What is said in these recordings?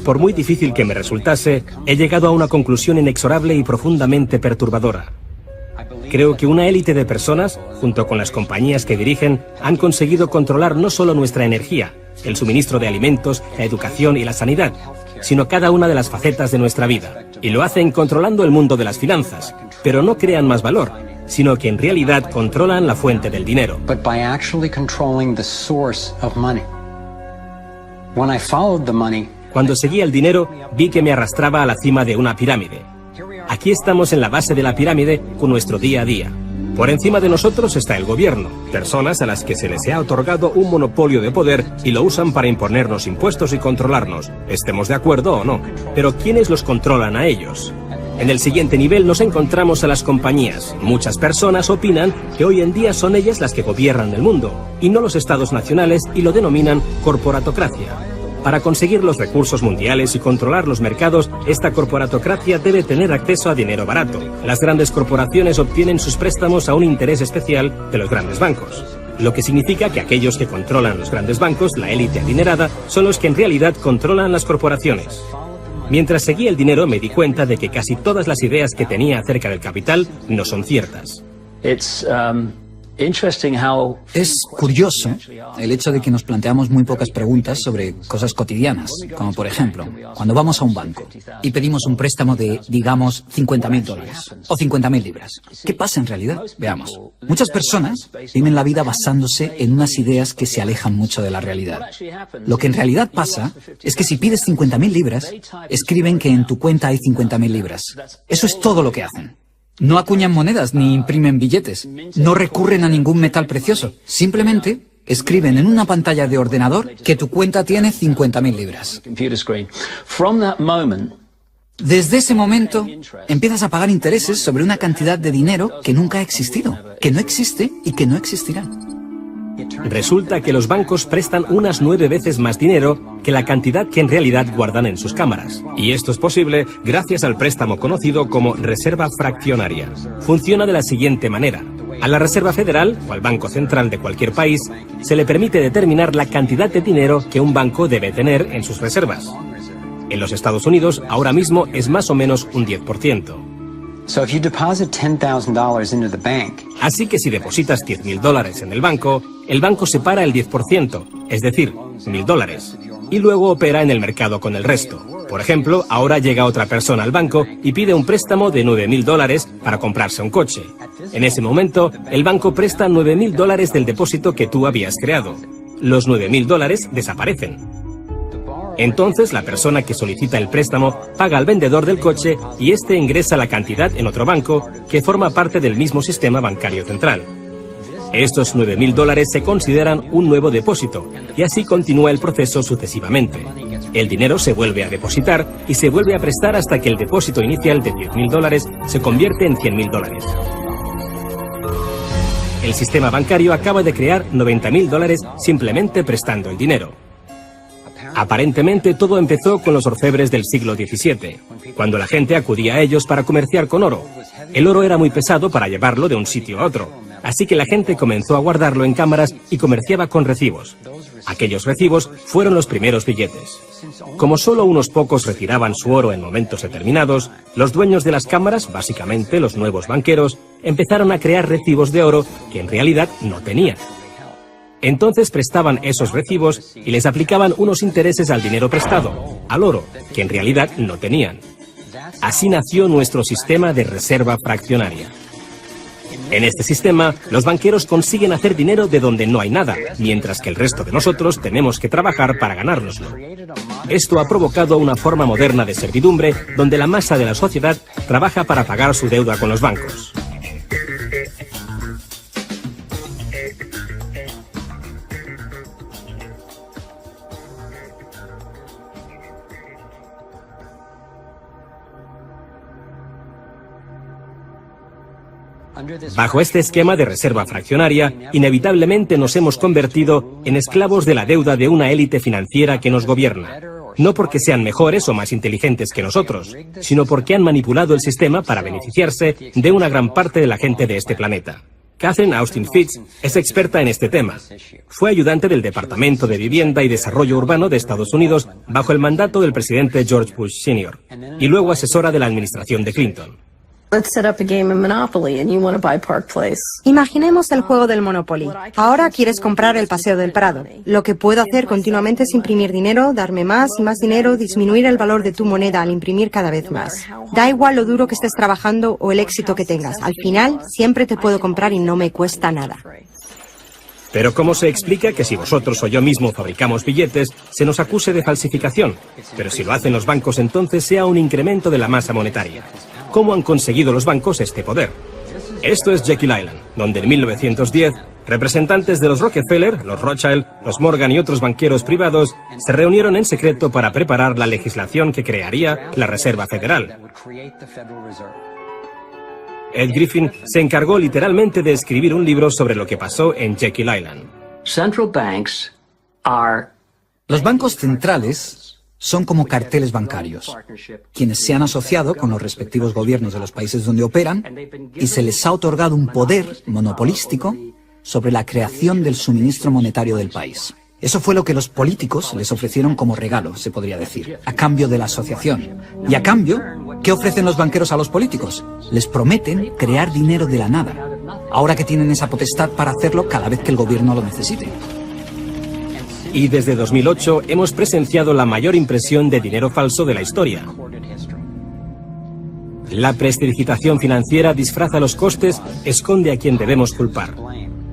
Por muy difícil que me resultase, he llegado a una conclusión inexorable y profundamente perturbadora. Creo que una élite de personas, junto con las compañías que dirigen, han conseguido controlar no solo nuestra energía, el suministro de alimentos, la educación y la sanidad, sino cada una de las facetas de nuestra vida. Y lo hacen controlando el mundo de las finanzas, pero no crean más valor, sino que en realidad controlan la fuente del dinero. Cuando seguía el dinero, vi que me arrastraba a la cima de una pirámide. Aquí estamos en la base de la pirámide con nuestro día a día. Por encima de nosotros está el gobierno, personas a las que se les ha otorgado un monopolio de poder y lo usan para imponernos impuestos y controlarnos, estemos de acuerdo o no. Pero ¿quiénes los controlan a ellos? En el siguiente nivel nos encontramos a las compañías. Muchas personas opinan que hoy en día son ellas las que gobiernan el mundo, y no los estados nacionales, y lo denominan corporatocracia. Para conseguir los recursos mundiales y controlar los mercados, esta corporatocracia debe tener acceso a dinero barato. Las grandes corporaciones obtienen sus préstamos a un interés especial de los grandes bancos. Lo que significa que aquellos que controlan los grandes bancos, la élite adinerada, son los que en realidad controlan las corporaciones. Mientras seguía el dinero me di cuenta de que casi todas las ideas que tenía acerca del capital no son ciertas. Es curioso el hecho de que nos planteamos muy pocas preguntas sobre cosas cotidianas, como por ejemplo, cuando vamos a un banco y pedimos un préstamo de, digamos, $50.000 o 50.000 libras. ¿Qué pasa en realidad? Veamos. Muchas personas viven la vida basándose en unas ideas que se alejan mucho de la realidad. Lo que en realidad pasa es que si pides 50.000 libras, escriben que en tu cuenta hay 50.000 libras. Eso es todo lo que hacen. No acuñan monedas ni imprimen billetes. No recurren a ningún metal precioso. Simplemente escriben en una pantalla de ordenador que tu cuenta tiene 50.000 libras. Desde ese momento, empiezas a pagar intereses sobre una cantidad de dinero que nunca ha existido, que no existe y que no existirá. Resulta que los bancos prestan unas 9 veces más dinero que la cantidad que en realidad guardan en sus cámaras. Y esto es posible gracias al préstamo conocido como reserva fraccionaria. Funciona de la siguiente manera. A la Reserva Federal, o al Banco Central de cualquier país, se le permite determinar la cantidad de dinero que un banco debe tener en sus reservas. En los Estados Unidos, ahora mismo es más o menos un 10%. Así que si depositas $10.000 en el banco separa el 10%, es decir, $1.000, y luego opera en el mercado con el resto. Por ejemplo, ahora llega otra persona al banco y pide un préstamo de $9.000 para comprarse un coche. En ese momento, el banco presta $9.000 del depósito que tú habías creado. Los $9.000 desaparecen. Entonces, la persona que solicita el préstamo paga al vendedor del coche y éste ingresa la cantidad en otro banco que forma parte del mismo sistema bancario central. Estos $9.000 se consideran un nuevo depósito y así continúa el proceso sucesivamente. El dinero se vuelve a depositar y se vuelve a prestar hasta que el depósito inicial de $10.000 se convierte en $100.000. El sistema bancario acaba de crear $90.000 simplemente prestando el dinero. Aparentemente todo empezó con los orfebres del siglo XVII, cuando la gente acudía a ellos para comerciar con oro. El oro era muy pesado para llevarlo de un sitio a otro, así que la gente comenzó a guardarlo en cámaras y comerciaba con recibos. Aquellos recibos fueron los primeros billetes. Como solo unos pocos retiraban su oro en momentos determinados, los dueños de las cámaras, básicamente los nuevos banqueros, empezaron a crear recibos de oro que en realidad no tenían. Entonces prestaban esos recibos y les aplicaban unos intereses al dinero prestado, al oro, que en realidad no tenían. Así nació nuestro sistema de reserva fraccionaria. En este sistema, los banqueros consiguen hacer dinero de donde no hay nada, mientras que el resto de nosotros tenemos que trabajar para ganárnoslo. Esto ha provocado una forma moderna de servidumbre donde la masa de la sociedad trabaja para pagar su deuda con los bancos. Bajo este esquema de reserva fraccionaria, inevitablemente nos hemos convertido en esclavos de la deuda de una élite financiera que nos gobierna. No porque sean mejores o más inteligentes que nosotros, sino porque han manipulado el sistema para beneficiarse de una gran parte de la gente de este planeta. Catherine Austin Fitts es experta en este tema. Fue ayudante del Departamento de Vivienda y Desarrollo Urbano de Estados Unidos bajo el mandato del presidente George Bush Sr. y luego asesora de la administración de Clinton. Imaginemos el juego del Monopoly. Ahora quieres comprar el Paseo del Prado. Lo que puedo hacer continuamente es imprimir dinero, darme más y más dinero, disminuir el valor de tu moneda al imprimir cada vez más. Da igual lo duro que estés trabajando o el éxito que tengas. Al final, siempre te puedo comprar y no me cuesta nada. Pero ¿cómo se explica que si vosotros o yo mismo fabricamos billetes, se nos acuse de falsificación? Pero si lo hacen los bancos, entonces sea un incremento de la masa monetaria. ¿Cómo han conseguido los bancos este poder? Esto es Jekyll Island, donde en 1910 representantes de los Rockefeller, los Rothschild, los Morgan y otros banqueros privados se reunieron en secreto para preparar la legislación que crearía la Reserva Federal. Ed Griffin se encargó literalmente de escribir un libro sobre lo que pasó en Jekyll Island. Los bancos centrales son como carteles bancarios, quienes se han asociado con los respectivos gobiernos de los países donde operan y se les ha otorgado un poder monopolístico sobre la creación del suministro monetario del país. Eso fue lo que los políticos les ofrecieron como regalo, se podría decir, a cambio de la asociación. Y a cambio, ¿qué ofrecen los banqueros a los políticos? Les prometen crear dinero de la nada, ahora que tienen esa potestad para hacerlo cada vez que el gobierno lo necesite. Y desde 2008 hemos presenciado la mayor impresión de dinero falso de la historia. La prestidigitación financiera disfraza los costes, esconde a quien debemos culpar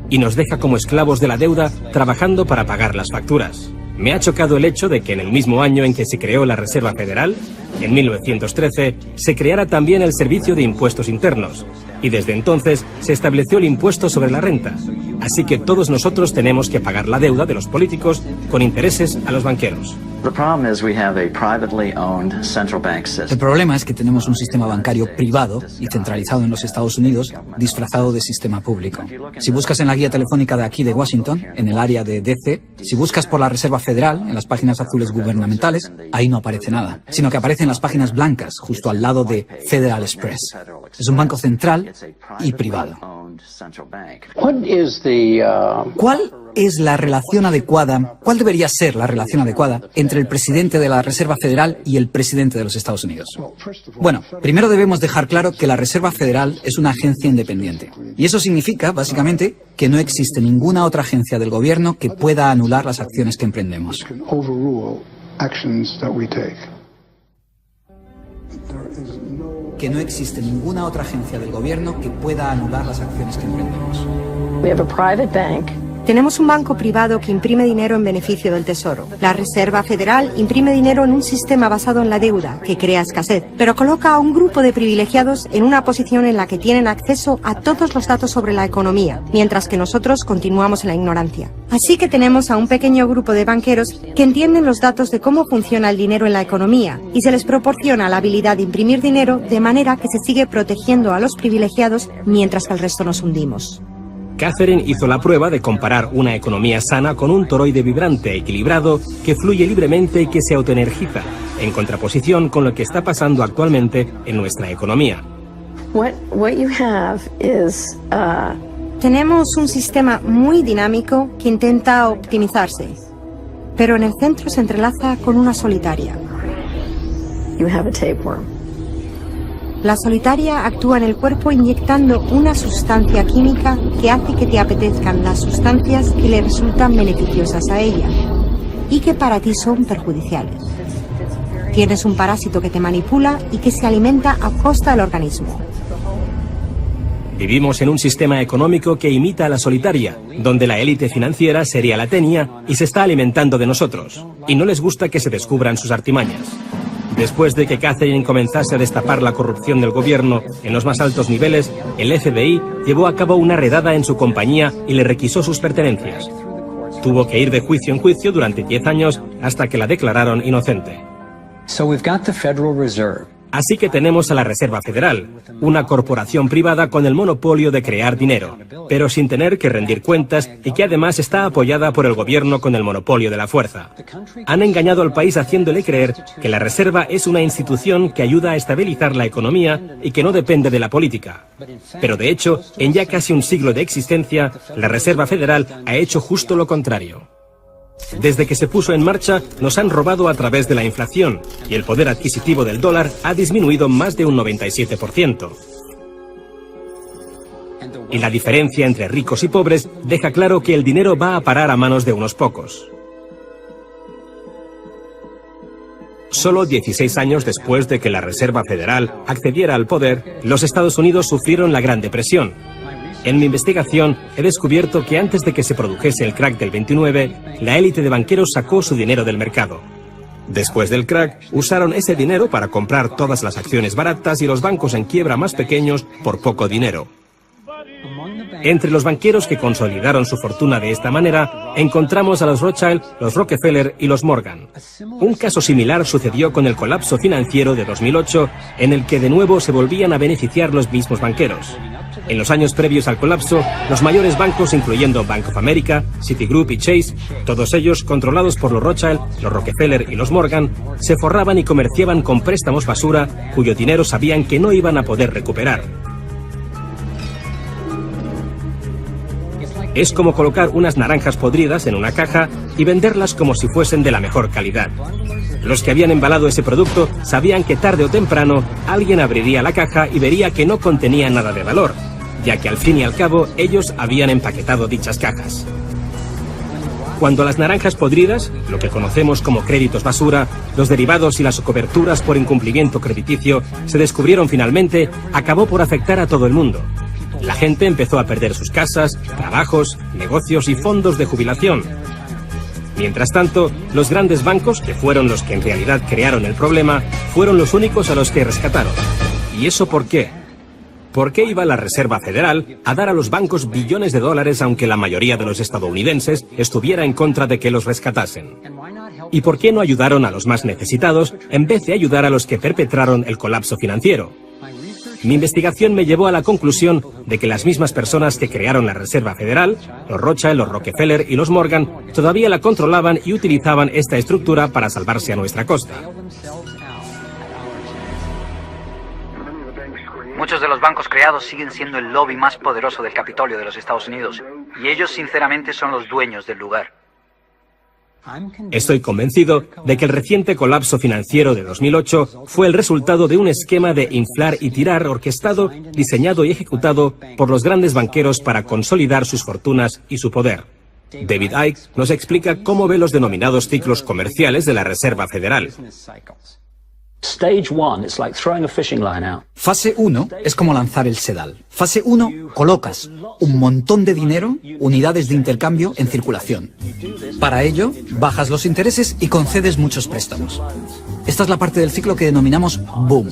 y nos deja como esclavos de la deuda trabajando para pagar las facturas. Me ha chocado el hecho de que en el mismo año en que se creó la Reserva Federal, en 1913, se creara también el Servicio de Impuestos Internos, y desde entonces se estableció el impuesto sobre la renta. Así que todos nosotros tenemos que pagar la deuda de los políticos con intereses a los banqueros. El problema es que tenemos un sistema bancario privado y centralizado en los Estados Unidos, disfrazado de sistema público. Si buscas en la guía telefónica de aquí de Washington, en el área de DC, si buscas por la Reserva Federal, en las páginas azules gubernamentales, ahí no aparece nada, sino que aparecen las páginas blancas, justo al lado de Federal Express. Es un banco central y privado. ¿Cuál es la relación adecuada, cuál debería ser la relación adecuada entre el presidente de la Reserva Federal y el presidente de los Estados Unidos? Bueno, primero debemos dejar claro que la Reserva Federal es una agencia independiente. Y eso significa, básicamente, que no existe ninguna otra agencia del gobierno que pueda anular las acciones que emprendemos. Que no existe ninguna otra agencia del gobierno que pueda anular las acciones que emprendemos. Tenemos un banco privado que imprime dinero en beneficio del Tesoro. La Reserva Federal imprime dinero en un sistema basado en la deuda, que crea escasez, pero coloca a un grupo de privilegiados en una posición en la que tienen acceso a todos los datos sobre la economía, mientras que nosotros continuamos en la ignorancia. Así que tenemos a un pequeño grupo de banqueros que entienden los datos de cómo funciona el dinero en la economía, y se les proporciona la habilidad de imprimir dinero de manera que se sigue protegiendo a los privilegiados mientras que el resto nos hundimos. Catherine hizo la prueba de comparar una economía sana con un toroide vibrante, equilibrado, que fluye libremente y que se autoenergiza, en contraposición con lo que está pasando actualmente en nuestra economía. Tenemos un sistema muy dinámico que intenta optimizarse, pero en el centro se entrelaza con una solitaria. La solitaria actúa en el cuerpo inyectando una sustancia química que hace que te apetezcan las sustancias que le resultan beneficiosas a ella y que para ti son perjudiciales. Tienes un parásito que te manipula y que se alimenta a costa del organismo. Vivimos en un sistema económico que imita a la solitaria, donde la élite financiera sería la tenia y se está alimentando de nosotros, y no les gusta que se descubran sus artimañas. Después de que Catherine comenzase a destapar la corrupción del gobierno en los más altos niveles, el FBI llevó a cabo una redada en su compañía y le requisó sus pertenencias. Tuvo que ir de juicio en juicio durante 10 años hasta que la declararon inocente. Así que tenemos a la Reserva Federal, una corporación privada con el monopolio de crear dinero, pero sin tener que rendir cuentas y que además está apoyada por el gobierno con el monopolio de la fuerza. Han engañado al país haciéndole creer que la Reserva es una institución que ayuda a estabilizar la economía y que no depende de la política. Pero de hecho, en ya casi un siglo de existencia, la Reserva Federal ha hecho justo lo contrario. Desde que se puso en marcha, nos han robado a través de la inflación y el poder adquisitivo del dólar ha disminuido más de un 97%. Y la diferencia entre ricos y pobres deja claro que el dinero va a parar a manos de unos pocos. Solo 16 años después de que la Reserva Federal accediera al poder, los Estados Unidos sufrieron la Gran Depresión. En mi investigación he descubierto que antes de que se produjese el crack del 29, la élite de banqueros sacó su dinero del mercado. Después del crack, usaron ese dinero para comprar todas las acciones baratas y los bancos en quiebra más pequeños por poco dinero. Entre los banqueros que consolidaron su fortuna de esta manera, encontramos a los Rothschild, los Rockefeller y los Morgan. Un caso similar sucedió con el colapso financiero de 2008, en el que de nuevo se volvían a beneficiar los mismos banqueros. En los años previos al colapso, los mayores bancos, incluyendo Bank of America, Citigroup y Chase, todos ellos controlados por los Rothschild, los Rockefeller y los Morgan, se forraban y comerciaban con préstamos basura cuyo dinero sabían que no iban a poder recuperar. Es como colocar unas naranjas podridas en una caja y venderlas como si fuesen de la mejor calidad. Los que habían embalado ese producto sabían que tarde o temprano alguien abriría la caja y vería que no contenía nada de valor, ya que al fin y al cabo ellos habían empaquetado dichas cajas. Cuando las naranjas podridas, lo que conocemos como créditos basura, los derivados y las coberturas por incumplimiento crediticio se descubrieron finalmente, acabó por afectar a todo el mundo. La gente empezó a perder sus casas, trabajos, negocios y fondos de jubilación. Mientras tanto, los grandes bancos, que fueron los que en realidad crearon el problema, fueron los únicos a los que rescataron. ¿Y eso por qué? ¿Por qué iba la Reserva Federal a dar a los bancos billones de dólares aunque la mayoría de los estadounidenses estuviera en contra de que los rescatasen? ¿Y por qué no ayudaron a los más necesitados en vez de ayudar a los que perpetraron el colapso financiero? Mi investigación me llevó a la conclusión de que las mismas personas que crearon la Reserva Federal, los Rothschild, los Rockefeller y los Morgan, todavía la controlaban y utilizaban esta estructura para salvarse a nuestra costa. Muchos de los bancos creados siguen siendo el lobby más poderoso del Capitolio de los Estados Unidos, y ellos sinceramente son los dueños del lugar. Estoy convencido de que el reciente colapso financiero de 2008 fue el resultado de un esquema de inflar y tirar orquestado, diseñado y ejecutado por los grandes banqueros para consolidar sus fortunas y su poder. David Icke nos explica cómo ve los denominados ciclos comerciales de la Reserva Federal. Fase 1 es como lanzar el sedal. Fase 1, colocas un montón de dinero, unidades de intercambio, en circulación. Para ello, bajas los intereses y concedes muchos préstamos. Esta es la parte del ciclo que denominamos boom.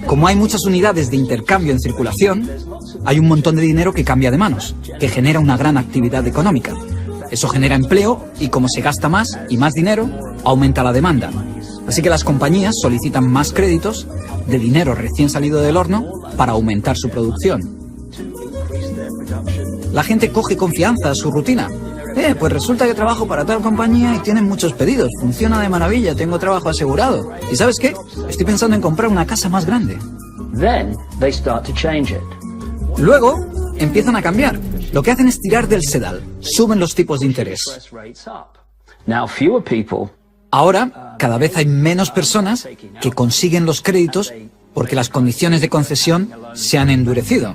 Como hay muchas unidades de intercambio en circulación, hay un montón de dinero que cambia de manos, que genera una gran actividad económica. Eso genera empleo y como se gasta más y más dinero, aumenta la demanda. Así que las compañías solicitan más créditos de dinero recién salido del horno para aumentar su producción. La gente coge confianza a su rutina. Pues resulta que trabajo para tal compañía y tienen muchos pedidos. Funciona de maravilla, tengo trabajo asegurado. ¿Y sabes qué? Estoy pensando en comprar una casa más grande. Luego empiezan a cambiar. Lo que hacen es tirar del sedal. Suben los tipos de interés. Ahora, cada vez hay menos personas que consiguen los créditos porque las condiciones de concesión se han endurecido.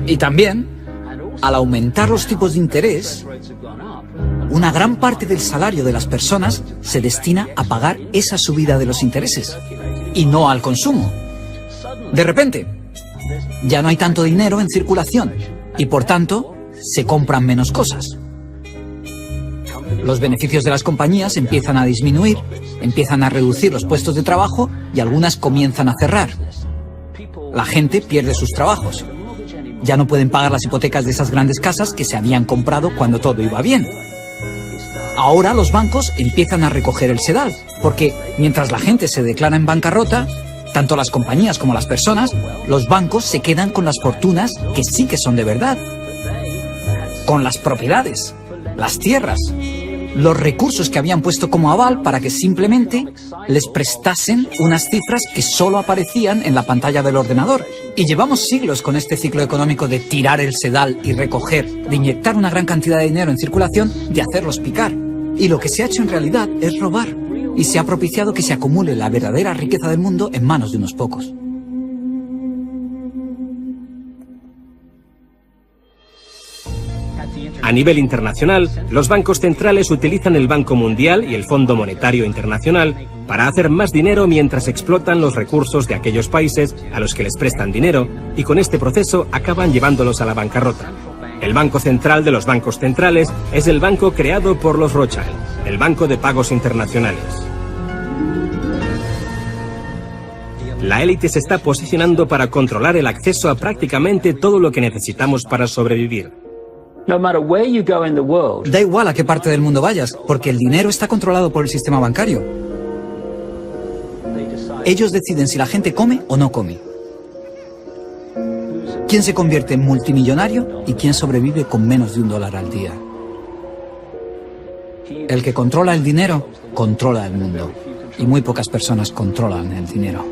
Y también, al aumentar los tipos de interés, una gran parte del salario de las personas se destina a pagar esa subida de los intereses y no al consumo. De repente, ya no hay tanto dinero en circulación y por tanto se compran menos cosas. Los beneficios de las compañías empiezan a disminuir, empiezan a reducir los puestos de trabajo y algunas comienzan a cerrar. La gente pierde sus trabajos. Ya no pueden pagar las hipotecas de esas grandes casas que se habían comprado cuando todo iba bien. Ahora los bancos empiezan a recoger el sedal, porque mientras la gente se declara en bancarrota, tanto las compañías como las personas, los bancos se quedan con las fortunas que sí que son de verdad. Con las propiedades, las tierras, los recursos que habían puesto como aval para que simplemente les prestasen unas cifras que solo aparecían en la pantalla del ordenador. Y llevamos siglos con este ciclo económico de tirar el sedal y recoger, de inyectar una gran cantidad de dinero en circulación, de hacerlos picar. Y lo que se ha hecho en realidad es robar. Y se ha propiciado que se acumule la verdadera riqueza del mundo en manos de unos pocos. A nivel internacional, los bancos centrales utilizan el Banco Mundial y el Fondo Monetario Internacional para hacer más dinero mientras explotan los recursos de aquellos países a los que les prestan dinero y con este proceso acaban llevándolos a la bancarrota. El banco central de los bancos centrales es el banco creado por los Rothschild, el Banco de Pagos Internacionales. La élite se está posicionando para controlar el acceso a prácticamente todo lo que necesitamos para sobrevivir. Da igual a qué parte del mundo vayas, porque el dinero está controlado por el sistema bancario. Ellos deciden si la gente come o no come. Quién se convierte en multimillonario y quién sobrevive con menos de $1 al día. El que controla el dinero, controla el mundo. Y muy pocas personas controlan el dinero.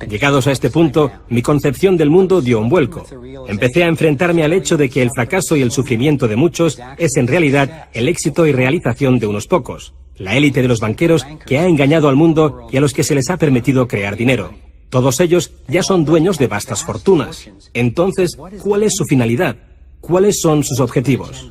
Llegados a este punto, mi concepción del mundo dio un vuelco. Empecé a enfrentarme al hecho de que el fracaso y el sufrimiento de muchos es en realidad el éxito y realización de unos pocos, la élite de los banqueros que ha engañado al mundo y a los que se les ha permitido crear dinero. Todos ellos ya son dueños de vastas fortunas. Entonces, ¿cuál es su finalidad? ¿Cuáles son sus objetivos?